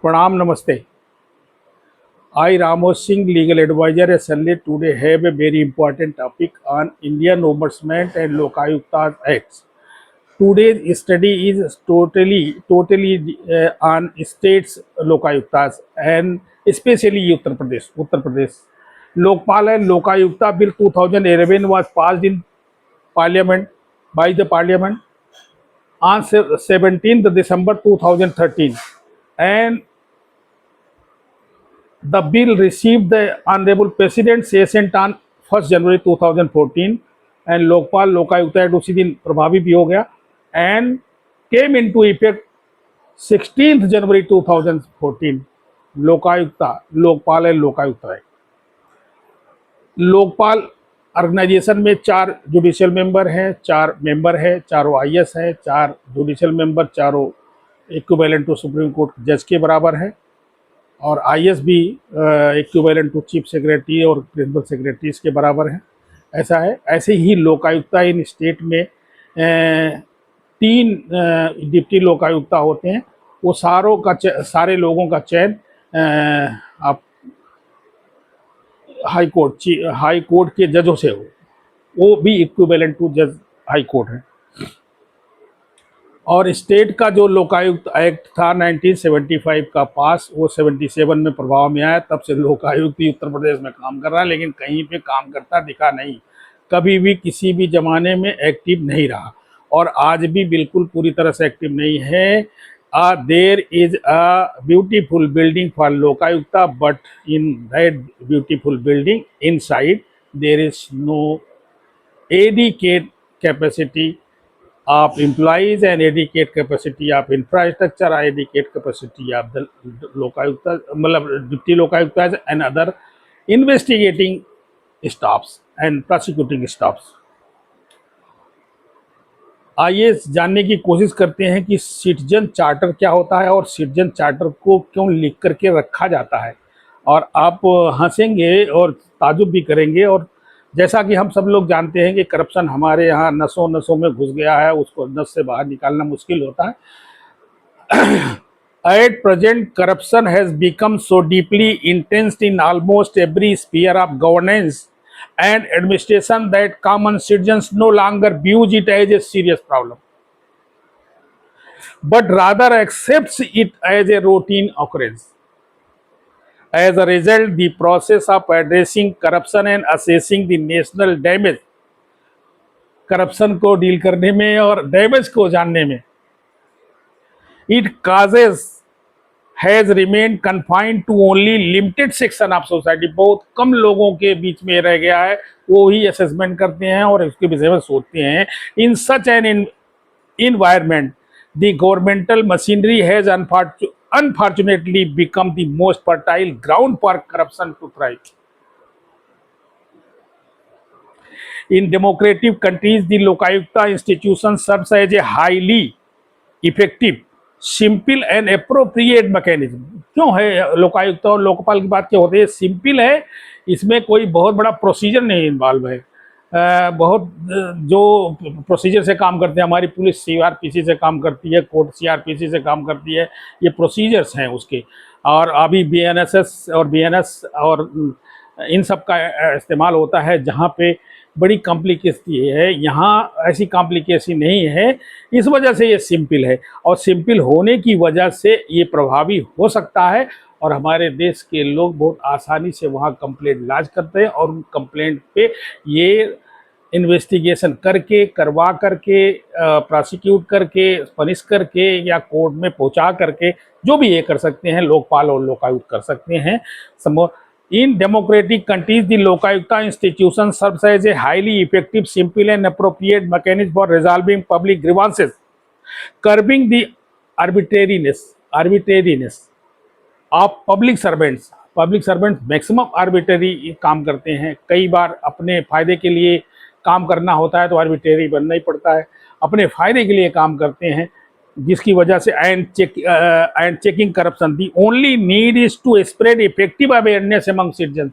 Pranam Namaste. I, Ramos Singh, legal advisor, SLA, today have a very important topic on Indian Ombudsman and Lokayukta Acts. Today's study is totally on states Lokayuktas and especially Uttar Pradesh. Lokpal and Lokayukta Bill 2011 was passed in Parliament by the Parliament on 17th December 2013, and the bill received the Honorable President's assent on 1st January 2014 and Lokpal Lokayukta act उसी दिन प्रभावी भी हो गया and came into effect 16th January 2014. Lokayukta Lokpal and Lokayukta act. Lokpal organisation में 4 judicial member हैं, 4 member हैं, चारों आईएएस हैं, 4 जुडिशियल मेंबर चारों इक्विवेलेंट टू सुप्रीम कोर्ट जज के बराबर हैं और आईएएस भी इक्विवेलेंट टू चीफ सेक्रेटरी और प्रिंसिपल सेक्रेटरीज के बराबर हैं। ऐसा है। ऐसे ही लोकायुक्ता इन स्टेट में 3 डिप्टी लोकायुक्ता होते हैं। वो सारे लोगों का चयन आप हाई कोर्ट के जजों से हो, वो भी इक्विवेलेंट टू जज हाई कोर्ट है। और स्टेट का जो लोकायुक्त एक्ट था 1975 का पास, वो 77 में प्रभाव में आया। तब से लोकायुक्त ही उत्तर प्रदेश में काम कर रहा है, लेकिन कहीं पे काम करता दिखा नहीं, कभी भी किसी भी ज़माने में एक्टिव नहीं रहा और आज भी बिल्कुल पूरी तरह से एक्टिव नहीं है। There is a beautiful building for Lokayukta, but in that beautiful building inside there is no adequate capacity of employees and adequate capacity of infrastructure, adequate capacity of the lokayukta, मतलब deputy Lokayukta and other investigating staffs and prosecuting staffs। आइए जानने की कोशिश करते हैं कि citizen charter क्या होता है और सिटीजन चार्टर को क्यों लिख करके रखा जाता है। और आप हंसेंगे और ताजुब भी करेंगे। और जैसा कि हम सब लोग जानते हैं कि करप्शन हमारे यहाँ नसों नसों में घुस गया है, उसको नस से बाहर निकालना मुश्किल होता है। At present, corruption has become so deeply entrenched in almost every sphere of governance and administration that common citizens no longer views it as a serious problem, but rather accepts it as a routine occurrence. As a result, the process of addressing corruption and assessing the national damage, corruption को deal करने में और damage को जानने में, it causes has remained confined to only limited section of society। बहुत कम लोगों के बीच में रह गया है, वो ही असेसमेंट करते हैं और उसके विषय में सोचते हैं। In such an environment, the governmental machinery has unfortunately become the most fertile ground for corruption to thrive। In democratic countries, the Lokayukta institution serves as a highly effective, simple and appropriate mechanism. क्यों है लोकायुक्त और लोकपाल की बात क्या होती है? Simple है, इसमें कोई बहुत बड़ा प्रोसीजर नहीं इन्वॉल्व है। बहुत जो प्रोसीजर से काम करते हैं, हमारी पुलिस सीआरपीसी से काम करती है, कोर्ट सीआरपीसी से काम करती है, ये प्रोसीजर्स हैं उसके। और अभी बीएनएसएस और बीएनएस और इन सब का इस्तेमाल होता है जहाँ पे बड़ी कॉम्प्लिकेसी है। यहाँ ऐसी कॉम्प्लिकेसी नहीं है, इस वजह से ये सिंपल है और सिंपल होने की वजह से ये प्रभावी हो सकता है। और हमारे देश के लोग बहुत आसानी से वहाँ कंप्लेंट लॉन्च करते हैं और उन कंप्लेंट पे ये इन्वेस्टिगेशन करके, करवा करके, प्रोसिक्यूट करके, पनिश करके या कोर्ट में पहुँचा करके जो भी ये कर सकते हैं, लोकपाल और लोकायुक्त कर सकते हैं। In democratic countries, the Lokayukta institution serves as a highly effective, simple and appropriate mechanism for resolving public grievances, curbing the arbitrariness of public servants। Public servants maximum arbitrary काम करते हैं। कई बार अपने फ़ायदे के लिए काम करना होता है तो आर्बिट्रेरी बनना ही पड़ता है, अपने फ़ायदे के लिए काम करते हैं, जिसकी वजह से and checking corruption. The only need is to spread effective awareness among citizen.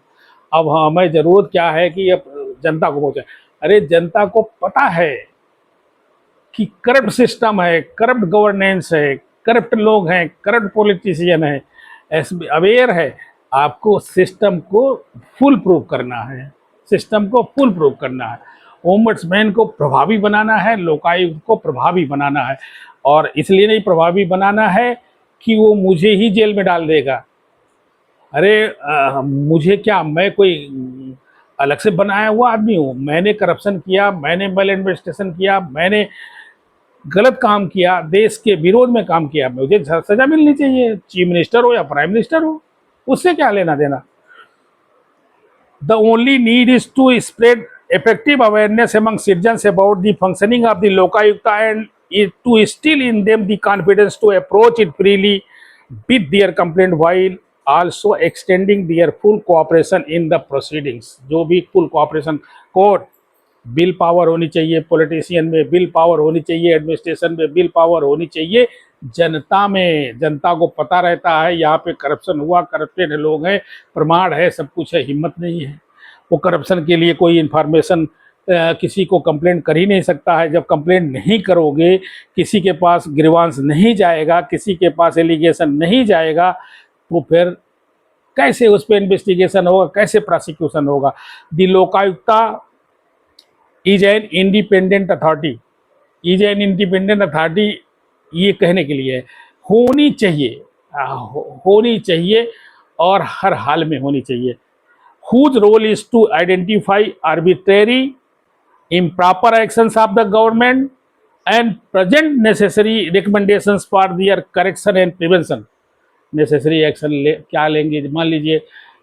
अब हमें ज़रूरत क्या है कि अब जनता को पहुँचाए। अरे जनता को पता है कि करप्ट सिस्टम है, करप्ट गवर्नेंस है, करप्ट लोग हैं, करप्ट पॉलिटिशियन है, अवेयर है, आपको सिस्टम को फुल प्रूव करना है, सिस्टम को फुल प्रूव करना है, ओम्बड्समैन को प्रभावी बनाना है, लोकायुक्त को प्रभावी बनाना है। और इसलिए नहीं प्रभावी बनाना है कि वो मुझे ही जेल में डाल देगा। अरे मुझे क्या, मैं कोई अलग से बनाया हुआ आदमी हूँ? मैंने करप्शन किया, मैंने मेल इन्वेस्टिगेशन किया, मैंने गलत काम किया, देश के विरोध में काम किया, मुझे सजा मिलनी चाहिए, चीफ मिनिस्टर हो या प्राइम मिनिस्टर हो, उससे क्या लेना देना। The only need is to spread effective awareness among citizens about the functioning of the Lokayukta and to instill in them the confidence to approach it freely with their complaint while also extending their full cooperation in the proceedings। जो भी full cooperation, court bill power होनी चाहिए, politician में bill power होनी चाहिए, administration में bill power होनी चाहिए, जनता में, जनता को पता रहता है यहाँ पे करप्शन हुआ, करप्टेड लोग हैं, प्रमाण है, सब कुछ है, हिम्मत नहीं है। वो करप्शन के लिए कोई इन्फॉर्मेशन किसी को कंप्लेंट कर ही नहीं सकता है। जब कंप्लेंट नहीं करोगे, किसी के पास ग्रीवांस नहीं जाएगा, किसी के पास एलिगेशन नहीं जाएगा, तो फिर कैसे उस पर इन्वेस्टिगेशन होगा, कैसे प्रोसिक्यूशन होगा। The Lokayukta is an independent authority, is an independent authority, ये कहने के लिए होनी चाहिए, होनी चाहिए और हर हाल में होनी चाहिए। whose role is to identify arbitrary improper actions of the government and present necessary recommendations for their correction and prevention। Necessary action क्या लेंगे, मान लीजिए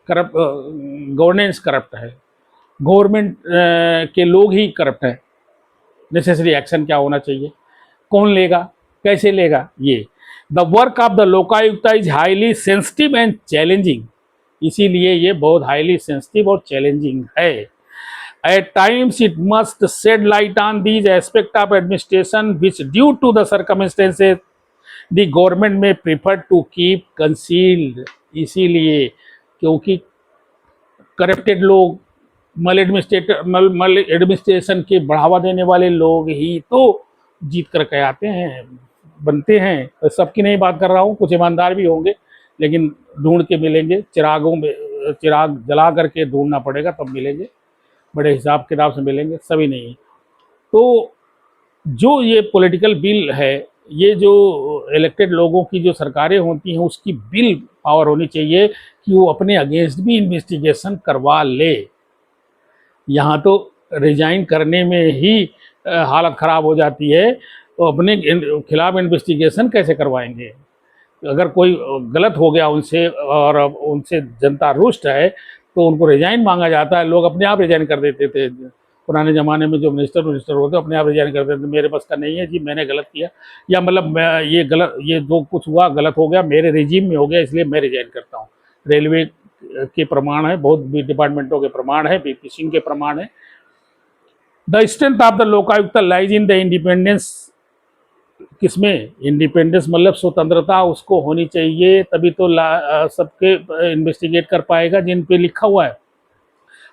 करप्ट गवर्नेंस करप्ट है, गवर्नमेंट के लोग ही करप्ट हैं, नेसेसरी एक्शन क्या होना चाहिए, कौन लेगा, कैसे लेगा। ये the work of the Lokayukta is highly sensitive and challenging, इसीलिए ये बहुत हाईली सेंसिटिव और चैलेंजिंग है। At times it must shed light on these aspect of administration which due to the circumstances the government may prefer to keep concealed. इसीलिए क्योंकि corrupted लोग, मल administration के बढ़ावा देने वाले लोग ही तो जीत कर के आते हैं, बनते हैं। सबकी नहीं बात कर रहा हूँ, कुछ ईमानदार भी होंगे, लेकिन ढूंढ के मिलेंगे, चिरागों में चिराग जला करके ढूंढना पड़ेगा तब मिलेंगे, बड़े हिसाब किताब से मिलेंगे, सभी नहीं है। तो जो ये पॉलिटिकल बिल है, ये जो इलेक्टेड लोगों की जो सरकारें होती हैं, उसकी बिल पावर होनी चाहिए कि वो अपने अगेंस्ट भी इन्वेस्टिगेशन करवा ले। यहाँ तो रिजाइन करने में ही हालत ख़राब हो जाती है, तो अपने खिलाफ इन्वेस्टिगेशन कैसे करवाएंगे। अगर कोई गलत हो गया उनसे और उनसे जनता रुष्ट है तो उनको रिजाइन मांगा जाता है, लोग अपने आप रिजाइन कर देते थे। पुराने ज़माने में जो मिनिस्टर होते अपने आप रिजाइन कर देते थे, मेरे बस का नहीं है जी, मैंने गलत किया, या मतलब ये गलत, ये जो कुछ हुआ गलत हो गया, मेरे रिजीम में हो गया, इसलिए मैं रिजाइन करता हूँ। रेलवे के प्रमाण है, बहुत डिपार्टमेंटों के प्रमाण है, बीपी सिंह के प्रमाण है। The strength of the Lokayukta lies in the independence, किसमें इंडिपेंडेंस मतलब स्वतंत्रता उसको होनी चाहिए, तभी तो सबके इन्वेस्टिगेट कर पाएगा जिन पे लिखा हुआ है।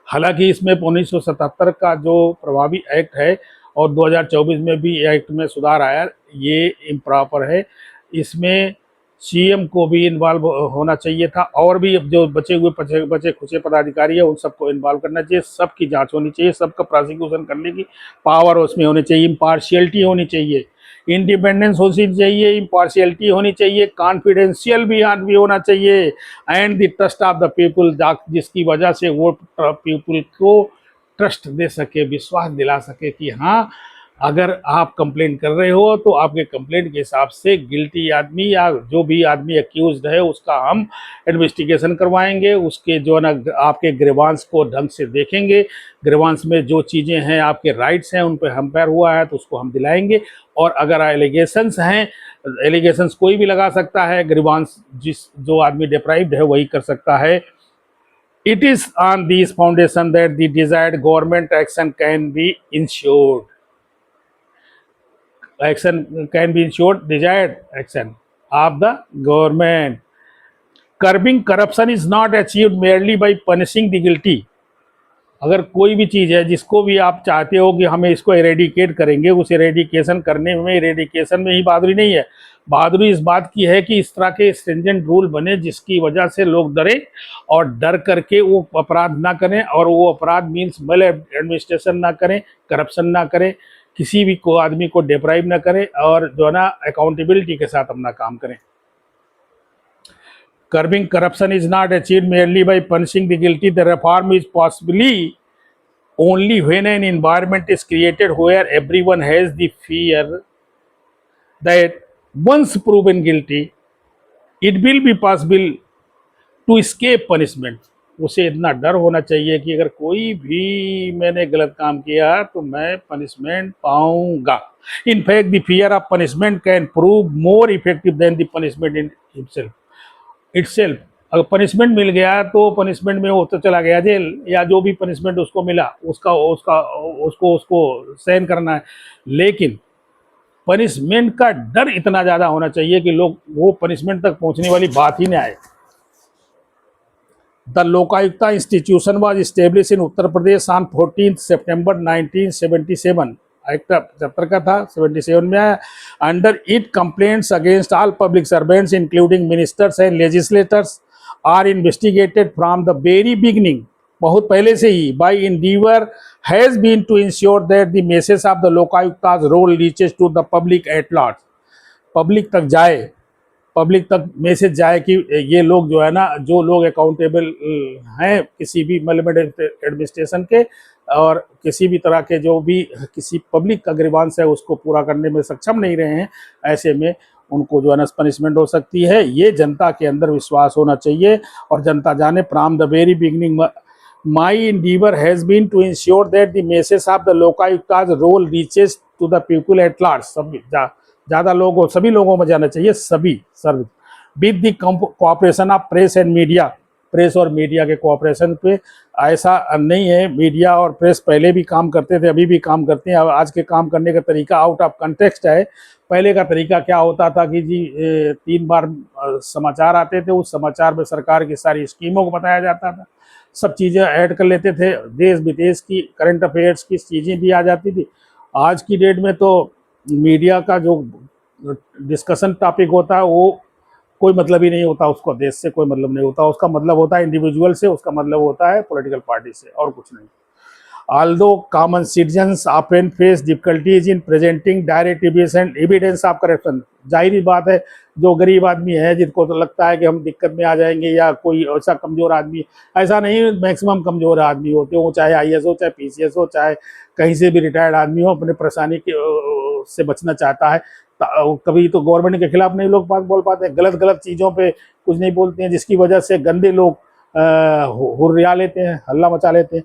हालांकि इसमें 1977 का जो प्रभावी एक्ट है और 2024 में भी एक्ट में सुधार आया, ये इम्प्रॉपर है। इसमें सीएम को भी इन्वॉल्व होना चाहिए था, और भी जो बचे खुचे पदाधिकारी है उन सबको इन्वॉल्व करना चाहिए, सबकी जांच होनी चाहिए, सबका प्रोसिक्यूशन करने की पावर उसमें होनी चाहिए, इम्पार्शियलिटी होनी चाहिए, इंडिपेंडेंस होनी चाहिए, इम्पार्शियलिटी होनी चाहिए, कॉन्फिडेंशियल भी होना चाहिए, and the trust of the people, जिसकी वजह से वो पीपल को ट्रस्ट दे सके, विश्वास दिला सके कि हाँ अगर आप कंप्लेंट कर रहे हो तो आपके कंप्लेंट के हिसाब से गिल्टी आदमी या जो भी आदमी एक्यूज्ड है उसका हम इन्वेस्टिगेशन करवाएंगे, उसके जो ना आपके ग्रीवांस को ढंग से देखेंगे, ग्रीवांस में जो चीज़ें हैं आपके राइट्स हैं उन पर हमपेयर हुआ है तो उसको हम दिलाएंगे। और अगर एलिगेशंस हैं, एलिगेशंस कोई भी लगा सकता है, ग्रीवांस जो आदमी डिप्राइव्ड है वही कर सकता है। It is on this foundation that the desired government action can be ensured. Action can be ensured, desired action of the government. Curbing corruption is not achieved merely by punishing the guilty. अगर कोई भी चीज़ है जिसको भी आप चाहते हो कि हमें इसको इरेडिकेट करेंगे, उस इरेडिकेशन करने में, इरेडिकेशन में ही बहादुरी नहीं है। बहादुरी इस बात की है कि इस तरह के स्ट्रिंजेंट रूल बने जिसकी वजह से लोग डरे और डर करके वो अपराध ना करें, और वो अपराध मीन्स मेल एडमिनिस्ट्रेशन ना करें, करप्शन ना करें, किसी भी को आदमी को डिप्राइव ना करें, और जो है ना अकाउंटेबिलिटी के साथ अपना काम करें। Curbing corruption is not achieved merely by punishing the guilty. The reform is possibly only when an environment is created where everyone has the fear that once proven guilty, it will be possible to escape punishment. उसे इतना डर होना चाहिए कि अगर कोई भी मैंने गलत काम किया तो मैं पनिशमेंट पाऊंगा। In fact the fear of punishment can prove more effective than the punishment in itself. अगर पनिशमेंट मिल गया तो पनिशमेंट में वो तो चला गया जेल, या जो भी पनिशमेंट उसको मिला उसका उसका उसको उसको सहन करना है, लेकिन पनिशमेंट का डर इतना ज़्यादा होना चाहिए कि लोग वो पनिशमेंट तक पहुंचने वाली बात ही नहीं आए। The Lokayukta institution was establish in Uttar Pradesh on 14 September 1977। Act 75 का था, 77 में आया। Under it complaints against all public servants including ministers and legislators are investigated from the very beginning. बहुत पहले से ही by endeavour has been to ensure that the message of the Lokayukta's role reaches to the public at large. Public तक जाए, public तक message जाए कि ये लोग जो है ना, जो लोग अकाउंटेबल हैं किसी भी मतलब एडमिनिस्ट्रेशन के और किसी भी तरह के जो भी किसी पब्लिक का ग्रीवांस है उसको पूरा करने में सक्षम नहीं रहे हैं, ऐसे में उनको जो है ना पनिशमेंट हो सकती है। ये जनता के अंदर विश्वास होना चाहिए और जनता जाने from the very beginning my endeavor has been to ensure that the message of the Lokayukta's role reaches to the people at large. सब ज़्यादा लोगों, सभी लोगों में जाना चाहिए, सभी सर्व with the cooperation of press and media. Press और मीडिया के कोऑपरेशन पे, ऐसा नहीं है मीडिया और प्रेस पहले भी काम करते थे, अभी भी काम करते हैं। आज के काम करने का तरीका आउट ऑफ कंटेक्स्ट है। पहले का तरीका क्या होता था कि जी 3 बार समाचार आते थे, उस समाचार में सरकार की सारी स्कीमों को बताया जाता था, सब चीज़ें ऐड कर लेते थे, देश विदेश की करंट अफेयर्स की चीज़ें भी आ जाती थी। आज की डेट में तो मीडिया का जो डिस्कशन टॉपिक होता है वो कोई मतलब ही नहीं होता, उसको देश से कोई मतलब नहीं होता, उसका मतलब होता है इंडिविजुअल से, उसका मतलब होता है पॉलिटिकल पार्टी से, और कुछ नहीं। Although common citizens often face difficulties in presenting direct evidence of corruption, जाहिर बात है जो गरीब आदमी है जिनको तो लगता है कि हम दिक्कत में आ जाएंगे, या कोई ऐसा कमज़ोर आदमी, ऐसा नहीं, मैक्सिमम कमज़ोर आदमी होते हो, चाहे IAS हो, चाहे PCS हो, चाहे कहीं से भी रिटायर्ड आदमी हो, अपने परेशानी के से बचना चाहता है। कभी तो गवर्नमेंट के खिलाफ नहीं लोग बात बोल पाते, गलत गलत चीज़ों पे कुछ नहीं बोलते हैं, जिसकी वजह से गंदे लोग हुर्रिया लेते हैं, हल्ला मचा लेते हैं।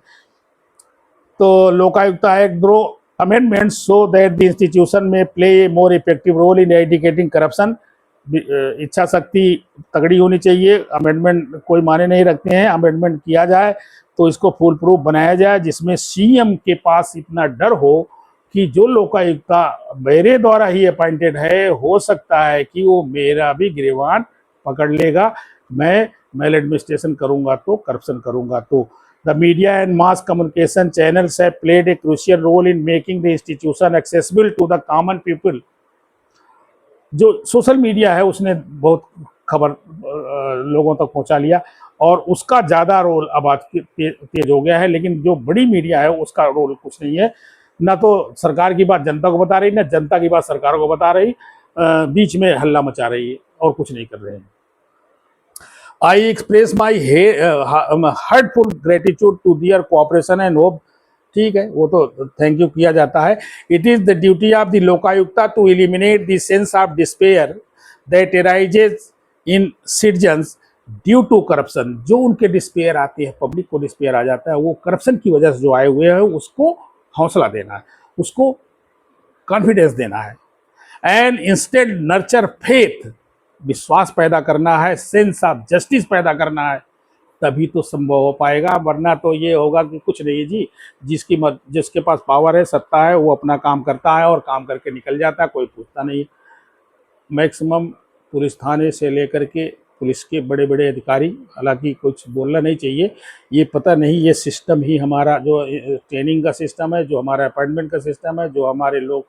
तो Lokayukta act brought amendments so that the institution may play a more effective role in eradicating corruption. इच्छा शक्ति तगड़ी होनी चाहिए, अमेंडमेंट कोई माने नहीं रखते हैं, अमेंडमेंट किया जाए तो इसको फुल प्रूफ बनाया जाए, जिसमें CM के पास इतना डर हो कि जो लोकायुक्ता मेरे द्वारा ही अपॉइंटेड है, हो सकता है कि वो मेरा भी गिरवान पकड़ लेगा, मैं मेल एडमिनिस्ट्रेशन करूंगा तो, करप्शन करूंगा तो। The media and mass communication channels have played a crucial role in making the institution accessible to the common people. जो सोशल मीडिया है उसने बहुत खबर लोगों तक पहुंचा लिया, और उसका ज़्यादा रोल अब आज तेज हो गया है, लेकिन जो बड़ी मीडिया है उसका रोल कुछ नहीं है। ना तो सरकार की बात जनता को बता रही, ना जनता की बात सरकार को बता रही, बीच में हल्ला मचा रही है और कुछ नहीं कर रहे हैं। I express my heartful gratitude to their cooperation and hope। ठीक है, वो तो थैंक यू किया जाता है। It is the duty of the Lokayukta to eliminate the sense of despair that arises in citizens due to corruption. जो उनके despair आती है, पब्लिक को डिस्पेयर आ जाता है, वो करप्शन की वजह से जो आए हुए हैं, उसको हौसला देना है, उसको कॉन्फिडेंस देना है, एंड इंस्टेड नर्चर फेथ, विश्वास पैदा करना है, सेंस ऑफ जस्टिस पैदा करना है, तभी तो संभव हो पाएगा। वरना तो ये होगा कि कुछ नहीं जी, जिसके पास पावर है, सत्ता है, वो अपना काम करता है और काम करके निकल जाता है, कोई पूछता नहीं। मैक्सिमम पुलिस थाने से लेकर के पुलिस के बड़े बड़े अधिकारी, हालांकि कुछ बोलना नहीं चाहिए, ये पता नहीं ये सिस्टम ही हमारा जो ट्रेनिंग का सिस्टम है, जो हमारा अपॉइंटमेंट का सिस्टम है, जो हमारे लोग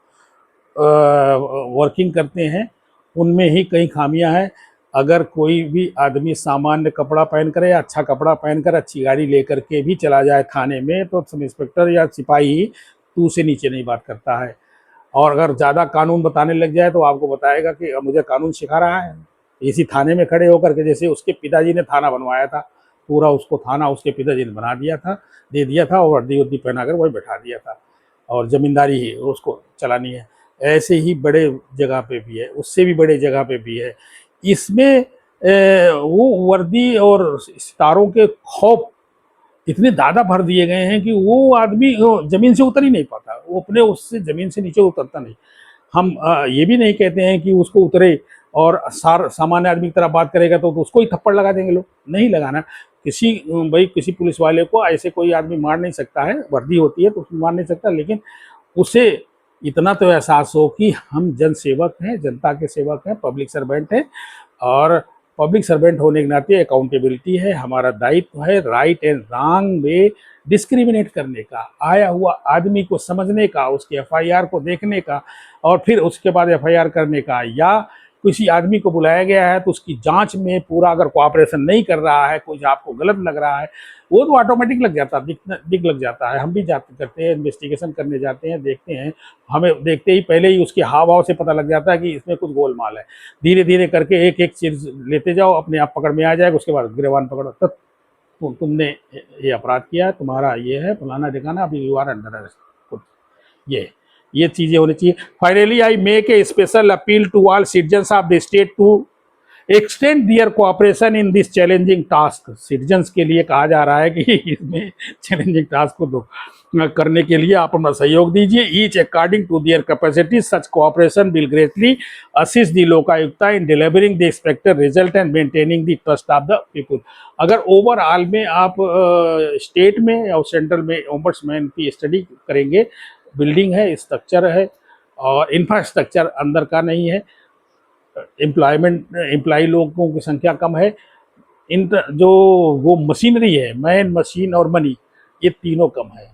वर्किंग करते हैं, उनमें ही कई खामियां हैं। अगर कोई भी आदमी सामान्य कपड़ा पहनकर या अच्छा कपड़ा पहनकर अच्छी गाड़ी लेकर के भी चला जाए थाने में, तो सब इंस्पेक्टर या सिपाही तू से नीचे नहीं बात करता है। और अगर ज़्यादा कानून बताने लग जाए तो आपको बताएगा कि अब मुझे कानून सिखा रहा है। इसी थाने में खड़े होकर के, जैसे उसके पिताजी ने थाना बनवाया था, पूरा उसको थाना उसके पिताजी ने बना दिया था, दे दिया था, और वर्दी वर्दी पहना कर वही बैठा दिया था, और ज़मींदारी ही उसको चलानी है। ऐसे ही बड़े जगह पे भी है, उससे भी बड़े जगह पे भी है। इसमें वो वर्दी और सितारों के खौफ इतने ज़्यादा भर दिए गए हैं कि वो आदमी ज़मीन से उतर ही नहीं पाता, वो अपने उससे ज़मीन से नीचे उतरता नहीं। हम ये भी नहीं कहते हैं कि उसको उतरे और सामान्य आदमी की तरह बात करेगा तो उसको ही थप्पड़ लगा देंगे लोग, नहीं लगाना। किसी भाई किसी पुलिस वाले को ऐसे कोई आदमी मार नहीं सकता है, वर्दी होती है तो उसको मार नहीं सकता, लेकिन उसे इतना तो एहसास हो कि हम जन सेवक हैं, जनता के सेवक हैं, पब्लिक सर्वेंट हैं, और पब्लिक सर्वेंट होने के नाते अकाउंटेबिलिटी है, हमारा दायित्व है राइट एंड रॉन्ग में डिस्क्रिमिनेट करने का, आया हुआ आदमी को समझने का, उसके एफआईआर को देखने का, और फिर उसके बाद एफआईआर करने का। या किसी आदमी को बुलाया गया है तो उसकी जांच में पूरा अगर कोऑपरेशन नहीं कर रहा है, कुछ आपको गलत लग रहा है, वो तो ऑटोमेटिक लग जाता है, दिख लग जाता है। हम भी जाते करते हैं, इन्वेस्टिगेशन करने जाते हैं, देखते हैं, हमें देखते ही पहले ही उसके हाव भाव से पता लग जाता है कि इसमें कुछ गोलमाल है। धीरे धीरे करके एक एक चीज लेते जाओ, अपने आप पकड़ में आ जाएगा, उसके बाद गिरवान पकड़ो, तब तुमने ये अपराध किया, तुम्हारा ये है फलाना ठिकाना, अभी यू आर अंडर अरेस्ट। ये चीजें होनी चाहिए। Finally I make a special appeal to all citizens of the state to extend their cooperation in this challenging task. Citizens के लिए कहा जा रहा है कि इसमें चैलेंजिंग टास्क को करने के लिए आप अपना सहयोग दीजिए। Each according to their capacity, such cooperation will greatly assist the Lokayukta in delivering the expected result and maintaining the trust of the people. अगर ओवरऑल में आप स्टेट में और सेंट्रल में ओम्बड्समैन की स्टडी करेंगे, बिल्डिंग है, स्ट्रक्चर है, और इंफ्रास्ट्रक्चर अंदर का नहीं है, एम्प्लॉय लोगों की संख्या कम है, इन जो वो मशीनरी है, मैन मशीन और मनी, ये तीनों कम है,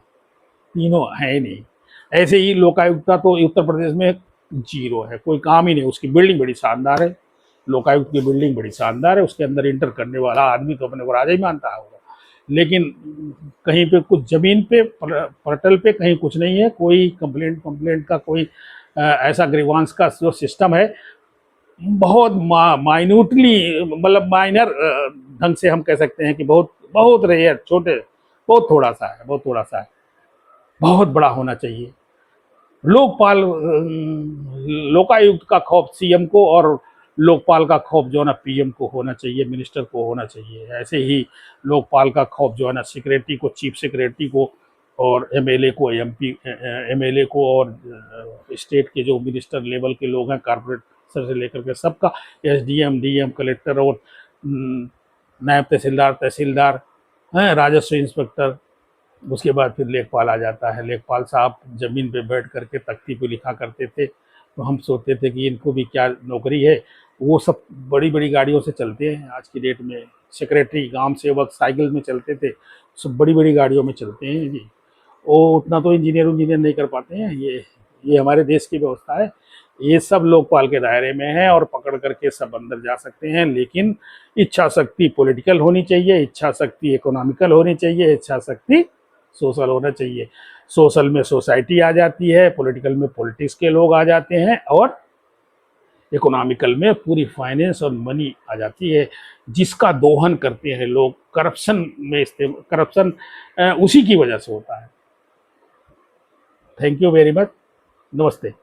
तीनों है ही नहीं। ऐसे ही लोकायुक्ता तो उत्तर प्रदेश में जीरो है, कोई काम ही नहीं। उसकी बिल्डिंग बड़ी शानदार है, लोकायुक्त की बिल्डिंग बड़ी शानदार है, उसके अंदर इंटर करने वाला आदमी तो अपने को राजा ही मानता होगा, लेकिन कहीं पे कुछ ज़मीन पे पटल पे कहीं कुछ नहीं है, कोई कंप्लेंट का कोई ऐसा ग्रीवांस का जो सिस्टम है, बहुत माइन्यूटली, मतलब माइनर ढंग से हम कह सकते हैं कि बहुत बहुत रेयर, छोटे, बहुत थोड़ा सा है, बहुत थोड़ा सा है। बहुत बड़ा होना चाहिए। लोकपाल लोकायुक्त का खौफ सीएम को, और लोकपाल का खौफ जो है ना पीएम को होना चाहिए, मिनिस्टर को होना चाहिए। ऐसे ही लोकपाल का खौफ जो है ना सेक्रेटरी को, चीफ सेक्रेटरी को, और एमएलए को, एमएलए को, और स्टेट के जो मिनिस्टर लेवल के लोग हैं, कारपोरेट से लेकर के सबका, एसडीएम, डीएम, कलेक्टर, और नायब तहसीलदार, तहसीलदार हैं, राजस्व इंस्पेक्टर, उसके बाद फिर लेखपाल आ जाता है। लेखपाल साहब ज़मीन पे बैठ करके तख्ती पे लिखा करते थे, तो हम सोचते थे कि इनको भी क्या नौकरी है। वो सब बड़ी बड़ी गाड़ियों से चलते हैं आज की डेट में। सेक्रेटरी, ग्राम सेवक साइकिल में चलते थे, सब बड़ी बड़ी गाड़ियों में चलते हैं जी। वो उतना तो इंजीनियर नहीं कर पाते हैं। ये हमारे देश की व्यवस्था है। ये सब लोकपाल के दायरे में है और पकड़ करके सब अंदर जा सकते हैं, लेकिन इच्छा शक्ति पॉलिटिकल होनी चाहिए, इच्छा शक्ति इकोनॉमिकल होनी चाहिए, इच्छा शक्ति सोशल होना चाहिए। सोशल में सोसाइटी आ जाती है, पॉलिटिकल में पॉलिटिक्स के लोग आ जाते हैं, और इकोनॉमिकल में पूरी फाइनेंस और मनी आ जाती है, जिसका दोहन करते हैं लोग। करप्शन में करप्शन उसी की वजह से होता है। Thank you very much. नमस्ते।